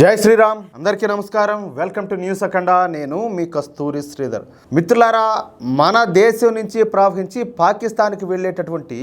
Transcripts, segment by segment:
జై శ్రీరామ్. అందరికీ నమస్కారం. వెల్కమ్ టు న్యూస్ అఖండ. నేను మీ కస్తూరి శ్రీధర్. మిత్రులారా, మన దేశం నుంచి ప్రవహించి పాకిస్తాన్కి వెళ్ళేటటువంటి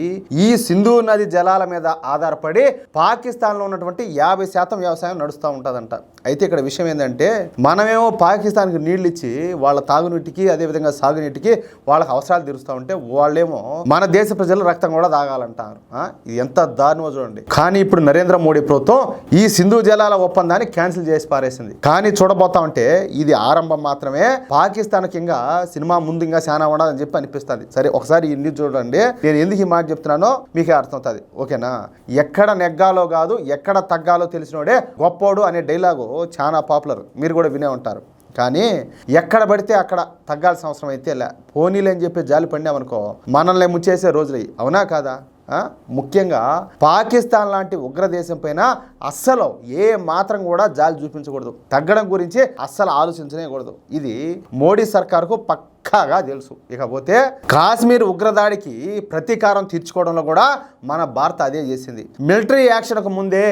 ఈ సింధు నది జలాల మీద ఆధారపడి పాకిస్తాన్లో ఉన్నటువంటి 50% వ్యవసాయం నడుస్తూ ఉంటుందంట. అయితే ఇక్కడ విషయం ఏంటంటే, మనమేమో పాకిస్తాన్కి నీళ్ళు ఇచ్చి వాళ్ళ తాగునీటికి అదేవిధంగా సాగునీటికి వాళ్ళకి అవసరాలు తీరుస్తూ ఉంటే వాళ్ళేమో మన దేశ ప్రజలు రక్తం కూడా తాగాలంటారు. ఇది ఎంత దారుణమో చూడండి. కానీ ఇప్పుడు నరేంద్ర మోడీ ప్రభుత్వం ఈ సింధు జలాల ఒప్పందాన్ని క్యాన్సిల్ చేసి పారేసింది. కానీ చూడబోతా ఉంటే ఇది ఆరంభం మాత్రమే. పాకిస్తాన్కి ఇంకా సినిమా ముందు ఇంకా చాలా ఉండదని చెప్పి అనిపిస్తుంది. సరే, ఒకసారి ఇన్ని చూడండి. నేను ఎందుకు ఈ మాట చెప్తున్నానో మీకే అర్థమవుతుంది. ఓకేనా? ఎక్కడ నెగ్గాలో కాదు ఎక్కడ తగ్గాలో తెలిసినోడే గొప్పోడు అనే డైలాగు చాలా పాపులర్. మీరు కూడా వినే ఉంటారు. కానీ ఎక్కడ పడితే అక్కడ తగ్గాల్సిన అవసరం అయితే లే. పోనీలే అని చెప్పి జాలి పడినామనుకో మనల్ని ముంచేసే రోజులు. అవునా కాదా? ముఖ్యంగా పాకిస్తాన్ లాంటి ఉగ్రదేశం పైన అస్సలు ఏ మాత్రం కూడా జాలి చూపించకూడదు. తగ్గడం గురించి అస్సలు ఆలోచించనేకూడదు. ఇది మోడీ సర్కార్కు పక్కాగా తెలుసు. ఇకపోతే కాశ్మీర్ ఉగ్రదాడికి ప్రతీకారం తీర్చుకోవడంలో కూడా మన భారత్ అదే చేసింది. మిలిటరీ యాక్షన్కు ముందే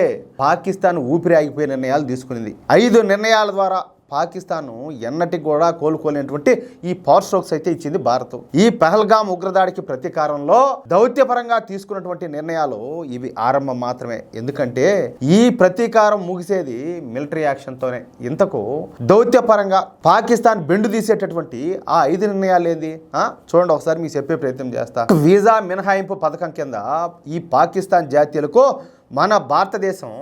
పాకిస్తాన్ ఊపిరి ఆగిపోయే నిర్ణయాలు తీసుకునింది. 5 నిర్ణయాల ద్వారా పాకిస్తాన్ ఎన్నటికి కూడా కోలుకోలేనటువంటి ఈ పవర్ స్ట్రోక్స్ అయితే ఇచ్చింది భారత్. ఈ పహల్గామ్ ఉగ్రదాడికి ప్రతీకారంలో దౌత్యపరంగా తీసుకున్నటువంటి నిర్ణయాలు ఇవి ఆరంభం మాత్రమే. ఎందుకంటే ఈ ప్రతీకారం ముగిసేది మిలిటరీ యాక్షన్తోనే. ఇంతకు దౌత్యపరంగా పాకిస్తాన్ బెండు తీసేటటువంటి ఆ 5 నిర్ణయాలు ఏంది చూడండి. ఒకసారి మీకు చెప్పే ప్రయత్నం చేస్తా. వీసా మినహాయింపు పథకం కింద ఈ పాకిస్తాన్ జాతీయులకు మన భారతదేశం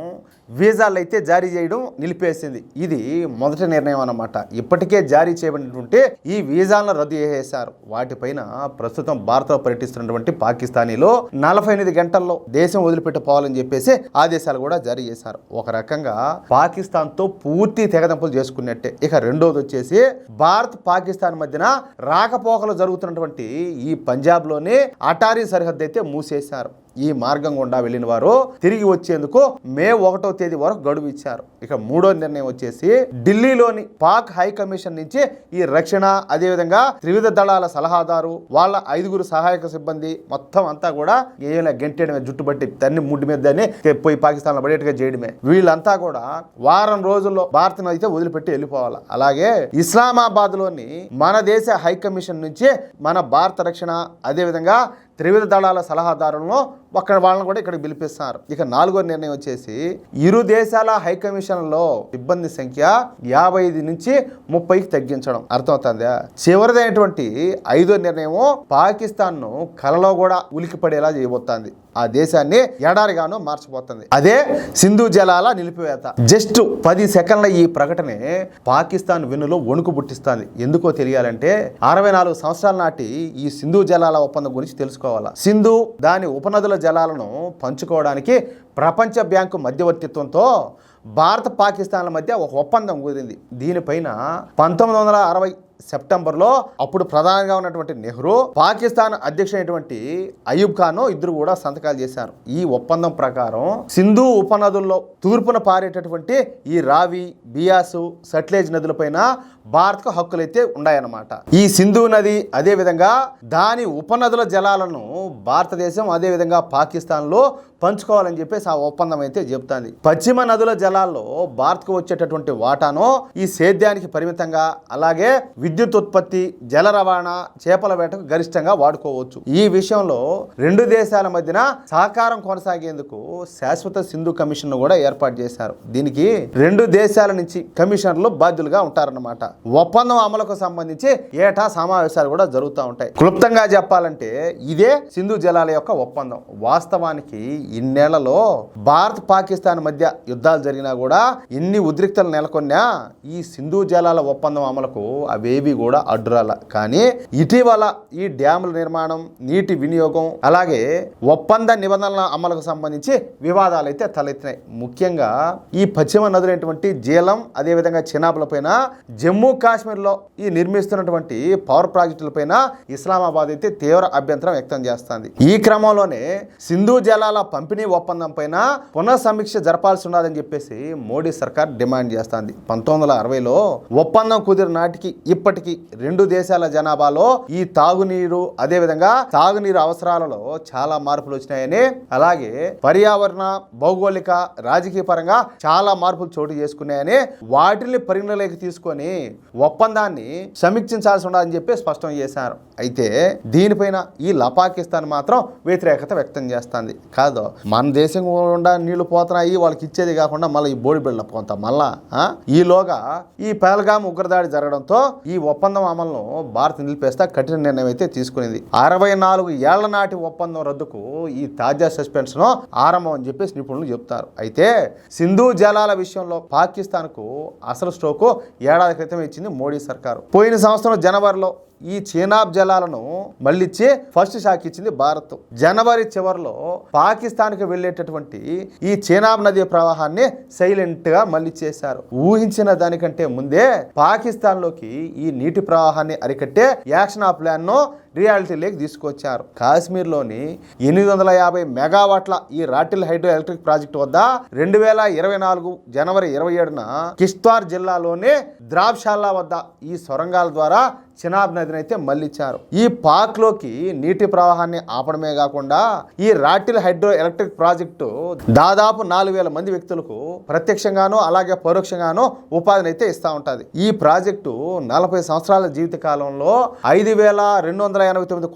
వీసాలు అయితే జారీ చేయడం నిలిపేసింది. ఇది మొదటి నిర్ణయం అన్నమాట. ఇప్పటికే జారీ చేయబడినటువంటి ఈ వీసాలను రద్దు చేసేశారు. వాటిపైన ప్రస్తుతం భారత్లో పర్యటిస్తున్నటువంటి పాకిస్తానీలో 48 గంటల్లో దేశం వదిలిపెట్టిపోవాలని చెప్పేసి ఆదేశాలు కూడా జారీ చేశారు. ఒక రకంగా పాకిస్తాన్తో పూర్తి తెగదంపులు చేసుకున్నట్టే. ఇక రెండోది వచ్చేసి భారత్ పాకిస్తాన్ మధ్యన రాకపోకలు జరుగుతున్నటువంటి ఈ పంజాబ్లోని అటారీ సరిహద్దు అయితే మూసేశారు. ఈ మార్గం గుండా వెళ్ళిన వారు తిరిగి వచ్చేందుకు మే 1వ తేదీ వరకు గడువు ఇచ్చారు. ఇక మూడో నిర్ణయం వచ్చేసి ఢిల్లీలోని పాక్ హై కమిషన్ నుంచి ఈ రక్షణ అదేవిధంగా త్రివిధ దళాల సలహాదారు వాళ్ళ 5 సహాయక సిబ్బంది మొత్తం అంతా కూడా ఏమైనా గంటేయడమే, జుట్టుబట్టి తన్ని ముడ్డి మీద పోయి పాకిస్తాన్లో పడేట్టుగా చేయడమే. వీళ్ళంతా కూడా వారం రోజుల్లో భారత్ను అయితే వదిలిపెట్టి వెళ్ళిపోవాలి. అలాగే ఇస్లామాబాద్ లోని మన దేశ హై కమిషన్ నుంచి మన భారత రక్షణ అదేవిధంగా త్రివిధ దళాల సలహాదారులను వాళ్ళని కూడా ఇక్కడ పిలిపిస్తున్నారు. ఇక 4వ నిర్ణయం వచ్చేసి ఇరు దేశాల హై కమిషన్లో సిబ్బంది సంఖ్య 55 నుంచి 30కి తగ్గించడం. అర్థమవుతుందా? చివరిదైనటువంటి 5వ నిర్ణయం పాకిస్తాన్ను కలలో కూడా ఉలికి పడేలా చేయబోతోంది. ఆ దేశాన్ని ఎడారిగాను మార్చిపోతుంది. అదే సింధు జలాల నిలిపివేత. జస్ట్ 10 సెకండ్ల ఈ ప్రకటనే పాకిస్తాన్ వెన్నులో వణుకు పుట్టిస్తుంది. ఎందుకో తెలియాలంటే 64 సంవత్సరాల నాటి ఈ సింధు జలాల ఒప్పందం గురించి తెలుసుకోవాలా. సింధు దాని ఉపనదుల జలాలను పంచుకోవడానికి ప్రపంచ బ్యాంకు మధ్యవర్తిత్వంతో భారత పాకిస్తాన్ల మధ్య ఒక ఒప్పందం కుదిరింది. దీనిపైన 1960 సెప్టెంబర్లో అప్పుడు ప్రధానంగా ఉన్నటువంటి నెహ్రూ, పాకిస్తాన్ అధ్యక్షుడైనటువంటి అయూబ్ ఖాన్ ఇద్దరు కూడా సంతకాలు చేశారు. ఈ ఒప్పందం ప్రకారం సింధు ఉపనదుల్లో తూర్పున పారేటటువంటి ఈ రావి, బియాసు, సట్లేజ్ నదులపైన భారత్కు హక్కులైతే ఉన్నాయన్నమాట. ఈ సింధు నది అదేవిధంగా దాని ఉపనదుల జలాలను భారతదేశం అదేవిధంగా పాకిస్తాన్లో పంచుకోవాలని చెప్పేసి ఆ ఒప్పందం అయితే చెబుతుంది. పశ్చిమ నదుల జలాల్లో భారత్కు వచ్చేటటువంటి వాటాను ఈ సేద్యానికి పరిమితంగా, అలాగే విద్యుత్ ఉత్పత్తి, జల రవాణా, చేపల వేటకు గరిష్టంగా వాడుకోవచ్చు. ఈ విషయంలో 2 దేశాల మధ్యన సహకారం కొనసాగేందుకు శాశ్వత సింధు కమిషన్ కూడా ఏర్పాటు చేశారు. దీనికి 2 దేశాల నుంచి కమిషనర్లు బాధ్యులుగా ఉంటారన్నమాట. ఒప్పందం అమలుకు సంబంధించి ఏటా సమావేశాలు కూడా జరుగుతూ ఉంటాయి. క్లుప్తంగా చెప్పాలంటే ఇదే సింధు జలాల యొక్క ఒప్పందం. వాస్తవానికి ఇన్నేళ్లలో భారత్ పాకిస్తాన్ మధ్య యుద్ధాలు జరిగినా కూడా, ఎన్ని ఉద్రిక్తలు నెలకొన్నా ఈ సింధు జలాల ఒప్పందం అమలుకు అవేవి కూడా అడ్డురాల. కానీ ఇటీవల ఈ డ్యాముల నిర్మాణం, నీటి వినియోగం, అలాగే ఒప్పంద నిబంధనల అమలుకు సంబంధించి వివాదాలు అయితే తలెత్తినాయి. ముఖ్యంగా ఈ పశ్చిమ నదులైనటువంటి జీలం అదేవిధంగా చినాబుల పైన, జమ్మూ కాశ్మీర్లో ఈ నిర్మిస్తున్నటువంటి పవర్ ప్రాజెక్టులపైన ఇస్లామాబాద్ అయితే తీవ్ర అభ్యంతరం వ్యక్తం చేస్తుంది. ఈ క్రమంలోనే సింధు జలాల పంపిణీ ఒప్పందం పైన పునఃసమీక్ష జరపాల్సి ఉన్నదని చెప్పేసి మోడీ సర్కార్ డిమాండ్ చేస్తుంది. 1960లో ఒప్పందం కుదిరిన నాటికి ఇప్పటికీ రెండు దేశాల జనాభాలో ఈ తాగునీరు అదేవిధంగా తాగునీరు అవసరాలలో చాలా మార్పులు వచ్చినాయని, అలాగే పర్యావరణ భౌగోళిక రాజకీయ పరంగా చాలా మార్పులు చోటు చేసుకున్నాయని, వాటిని పరిగణలోకి తీసుకొని ఒప్పందాన్ని సమీక్షించాల్సి ఉండాలని చెప్పి స్పష్టం చేశారు. అయితే దీనిపైన ఈ పాకిస్తాన్ మాత్రం వ్యతిరేకత వ్యక్తం చేస్తుంది. కాదు, మన దేశం కూడా నీళ్లు పోతున్నాయి, వాళ్ళకి ఇచ్చేది కాకుండా మళ్ళీ ఈ బోడి బిల్డప్ కొంత మళ్ళా ఈలోగా ఈ పహల్గామ్ ఉగ్రదాడి జరగడంతో ఈ ఒప్పందం అమలును భారత్ నిలిపేస్తా కఠిన నిర్ణయం అయితే తీసుకునింది. 64 ఏళ్ల నాటి ఒప్పందం రద్దుకు ఈ తాజా సస్పెన్షన్ ఆరంభం అని చెప్పేసి నిపుణులు చెప్తారు. అయితే సింధు జలాల విషయంలో పాకిస్తాన్ కు అసలు స్ట్రోకు ఏడాది క్రితం ఇచ్చింది మోడీ సర్కారు. పోయిన సంవత్సరం జనవరిలో ఈ చీనాబ్ జలాలను మళ్ళిచ్చి ఫస్ట్ షాక్ ఇచ్చింది భారత్. జనవరి చివరిలో పాకిస్తాన్కి వెళ్ళేటటువంటి ఈ చీనాబ్ నది ప్రవాహాన్ని సైలెంట్ గా మళ్ళిచ్చేశారు. ఊహించిన దానికంటే ముందే పాకిస్తాన్లోకి ఈ నీటి ప్రవాహాన్ని అరికట్టే యాక్షన్ ప్లాన్ ను రియాలిటీలోకి తీసుకొచ్చారు. కాశ్మీర్లోని 850 మెగావాట్ల ఈ రాటిల్ హైడ్రో ఎలక్ట్రిక్ ప్రాజెక్టు వద్ద 2024 జనవరి 27న కిష్త్వార్ జిల్లాలోని ద్రాబ్షాలా వద్ద ఈ సొరంగాల ద్వారా చినాబ్ నదిని అయితే మళ్ళించారు. ఈ పాక్ లోకి నీటి ప్రవాహాన్ని ఆపడమే కాకుండా ఈ రాటిల్ హైడ్రో ఎలక్ట్రిక్ ప్రాజెక్టు దాదాపు 4000 మంది వ్యక్తులకు ప్రత్యక్షంగానూ అలాగే పరోక్షంగానూ ఉపాధిని అయితే ఇస్తా ఉంటది. ఈ ప్రాజెక్టు 40 సంవత్సరాల జీవిత కాలంలో 5289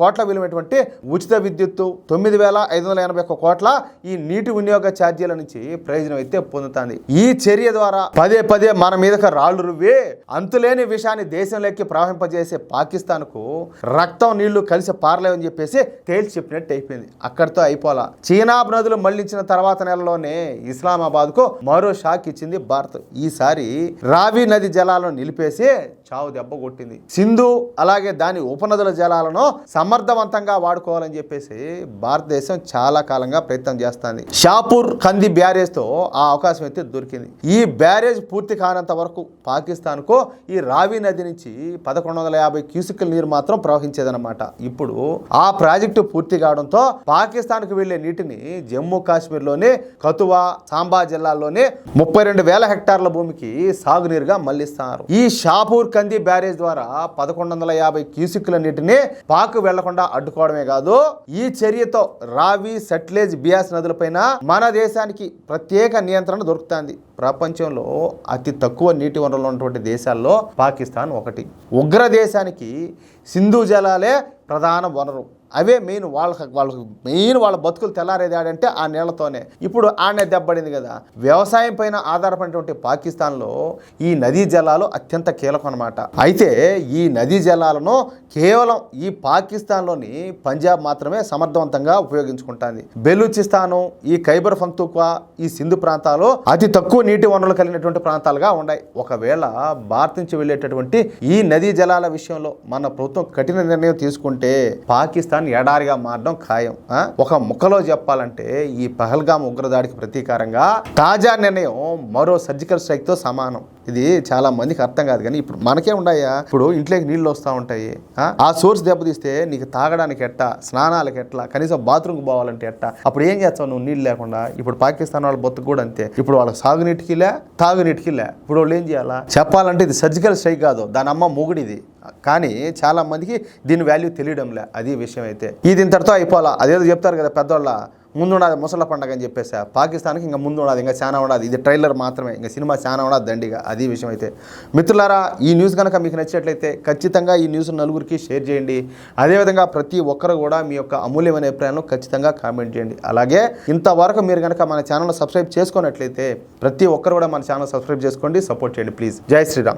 కోట్ల విలువైనటువంటి ఉచిత విద్యుత్తు, 9581 కోట్ల ఈ నీటి వినియోగ ఛార్జీల నుంచి ప్రయోజనం అయితే పొందుతుంది. ఈ చర్య ద్వారా పదే పదే మన మీదకి రాళ్లు రువ్వి అంతులేని విషయాన్ని దేశంలోకి ప్రవహింపజేసి పాకిస్తాన్ కు రక్తం నీళ్లు కలిసి పారలేవని చెప్పేసి తేల్చి చెప్పినట్టు అయిపోయింది. అక్కడితో అయిపోలా. చీనాబ్ నదులు మళ్లించిన తర్వాత నెలలోనే ఇస్లామాబాద్ కు మరో షాక్ ఇచ్చింది భారత్. ఈసారి రావి నది జలాలను నిలిపేసి చావు దెబ్బ కొట్టింది. సింధు అలాగే దాని ఉపనదుల జలాలను సమర్థవంతంగా వాడుకోవాలని చెప్పేసి భారతదేశం చాలా కాలంగా ప్రయత్నం చేస్తుంది. షాపూర్ కంది బ్యారేజ్ తో ఆ అవకాశం అయితే దొరికింది. ఈ బ్యారేజ్ పూర్తి కానంత వరకు పాకిస్తాన్ కు ఈ రావి నది నుంచి 1150 క్యూసిక్ల నీరు మాత్రం ప్రవహించేదన్నమాట. ఇప్పుడు ఆ ప్రాజెక్టు పూర్తి కావడంతో పాకిస్తాన్ కు వెళ్లే నీటిని జమ్మూ కాశ్మీర్ లోని కతువా, సాంబా జిల్లాల్లోని 32,000 హెక్టార్ల భూమికి సాగునీరుగా మళ్లిస్తారు. ఈ షాపూర్ కంది బ్యారేజ్ ద్వారా 1150 క్యూసిక్ల నీటిని పాక్ వెళ్లకుండా అడ్డుకోవడమే కాదు, ఈ చర్యతో రావి, సట్లెజ్, బియాస్ నదులపైన మన దేశానికి ప్రత్యేక నియంత్రణ దొరుకుతుంది. ప్రపంచంలో అతి తక్కువ నీటి వనరులు ఉన్నటువంటి దేశాల్లో పాకిస్తాన్ ఒకటి. ఉగ్ర దేశానికి సింధు జలాలే ప్రధాన వనరు. అవే మెయిన్ వాళ్ళ బతుకులు తెల్లారేదాడంటే ఆ నీళ్లతోనే. ఇప్పుడు ఆడనే దెబ్బడింది కదా. వ్యవసాయం పైన ఆధారపడినటువంటి పాకిస్తాన్లో ఈ నదీ జలాలు అత్యంత కీలకం అన్నమాట. అయితే ఈ నదీ జలాలను కేవలం ఈ పాకిస్తాన్లోని పంజాబ్ మాత్రమే సమర్థవంతంగా ఉపయోగించుకుంటుంది. బెలూచిస్తాను, ఈ ఖైబర్ పఖ్తూన్ఖ్వా, ఈ సింధు ప్రాంతాలు అతి తక్కువ నీటి వనరులు కలిగినటువంటి ప్రాంతాలుగా ఉన్నాయి. ఒకవేళ భారత్ నుంచి వెళ్ళేటటువంటి ఈ నదీ జలాల విషయంలో మన ప్రభుత్వం కఠిన నిర్ణయం తీసుకుంటే పాకిస్తాన్ ఎడారిగా మారడం ఖాయం. ఒక ముక్కలో చెప్పాలంటే ఈ పహల్గామ్ ఉగ్రదాడికి ప్రతీకారంగా తాజా నిర్ణయం మరో సర్జికల్ స్ట్రైక్ తో సమానం. ఇది చాలా మందికి అర్థం కాదు, కానీ ఇప్పుడు మనకే ఉన్నాయా. ఇప్పుడు ఇంట్లోకి నీళ్ళు వస్తూ ఉంటాయి, ఆ సోర్స్ దెబ్బతీస్తే నీకు తాగడానికి ఎట్టా, స్నానాలకు ఎట్లా, కనీసం బాత్రూమ్కి పోవాలంటే ఎట్టా. అప్పుడు ఏం చేస్తావు నువ్వు నీళ్ళు లేకుండా? ఇప్పుడు పాకిస్తాన్ వాళ్ళ బతుకు కూడా అంతే. ఇప్పుడు వాళ్ళకి సాగునీటికి లే, తాగునీటికి లే. ఇప్పుడు వాళ్ళు ఏం చేయాలా? చెప్పాలంటే ఇది సర్జికల్ స్ట్రైక్ కాదు, దాని అమ్మ మొగుడిది. కానీ చాలా మందికి దీని వాల్యూ తెలియడంలే. అది విషయం అయితే ఇది ఇంతటితో అయిపోవాలా. అదేదో చెప్తారు కదా పెద్దవాళ్ళ, ముందు ఉన్నది ముసల పండగ అని చెప్పేసి పాకిస్తాన్కి ఇంకా ముందు ఉన్నది, ఇంకా చాలా ఉన్నది. ఇది ట్రైలర్ మాత్రమే, ఇంకా సినిమా చాలా ఉన్నది దండిగా. అది విషయం అయితే. మిత్రులారా, ఈ న్యూస్ కనుక మీకు నచ్చినట్లయితే ఖచ్చితంగా ఈ న్యూస్ నలుగురికి షేర్ చేయండి. అదేవిధంగా ప్రతి ఒక్కరు కూడా మీ యొక్క అమూల్యమైన అభిప్రాయాలను ఖచ్చితంగా కామెంట్ చేయండి. అలాగే ఇంతవరకు మీరు కనుక మన ఛానల్ సబ్స్క్రైబ్ చేసుకున్నట్లయితే ప్రతి ఒక్కరు కూడా మన ఛానల్ సబ్స్క్రైబ్ చేసుకోండి, సపోర్ట్ చేయండి ప్లీజ్. జై శ్రీరామ్.